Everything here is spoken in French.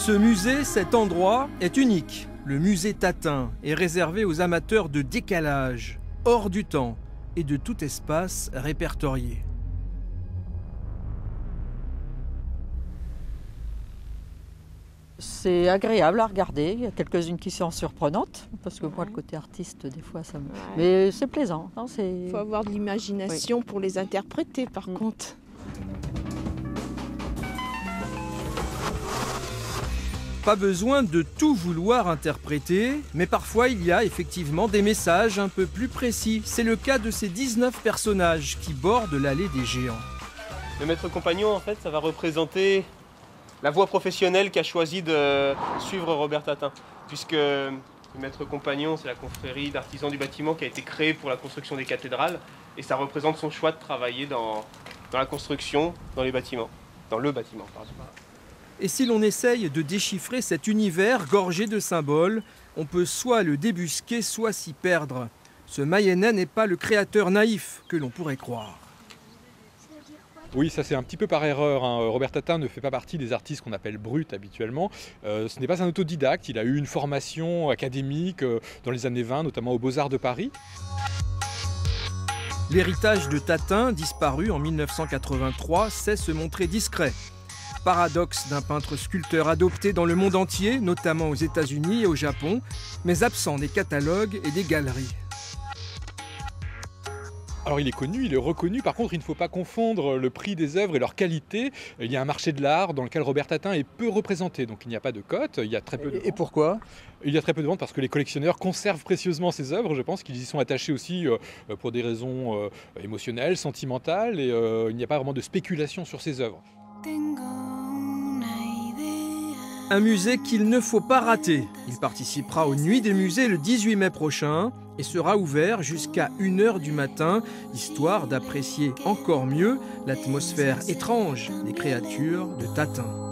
Ce musée, cet endroit, est unique. Le musée Tatin est réservé aux amateurs de décalage, hors du temps et de tout espace répertorié. C'est agréable à regarder, il y a quelques-unes qui sont surprenantes, parce que moi le côté artiste des fois ça me... Mais c'est plaisant. Il faut avoir de l'imagination pour les interpréter par contre. Pas besoin de tout vouloir interpréter, mais parfois il y a effectivement des messages un peu plus précis. C'est le cas de ces 19 personnages qui bordent l'allée des géants. Le maître compagnon, en fait, ça va représenter la voie professionnelle qu'a choisi de suivre Robert Tatin. Puisque le maître compagnon, c'est la confrérie d'artisans du bâtiment qui a été créée pour la construction des cathédrales. Et ça représente son choix de travailler dans la construction, dans les bâtiments. Dans le bâtiment, pardon. Et si l'on essaye de déchiffrer cet univers gorgé de symboles, on peut soit le débusquer, soit s'y perdre. Ce Mayennais n'est pas le créateur naïf que l'on pourrait croire. Oui, ça c'est un petit peu par erreur. Robert Tatin ne fait pas partie des artistes qu'on appelle bruts habituellement. Ce n'est pas un autodidacte, il a eu une formation académique dans les années 20, notamment aux Beaux-Arts de Paris. L'héritage de Tatin, disparu en 1983, sait se montrer discret. Paradoxe d'un peintre sculpteur adopté dans le monde entier, notamment aux États-Unis et au Japon, mais absent des catalogues et des galeries. Alors il est connu, il est reconnu, par contre il ne faut pas confondre le prix des œuvres et leur qualité. Il y a un marché de l'art dans lequel Robert Tatin est peu représenté, donc il n'y a pas de cote, il y a très peu de ventes. Et pourquoi ? Il y a très peu de ventes parce que les collectionneurs conservent précieusement ces œuvres, je pense qu'ils y sont attachés aussi pour des raisons émotionnelles, sentimentales, et il n'y a pas vraiment de spéculation sur ces œuvres. Un musée qu'il ne faut pas rater. Il participera aux Nuits des musées le 18 mai prochain et sera ouvert jusqu'à 1h du matin, histoire d'apprécier encore mieux l'atmosphère étrange des créatures de Tatin.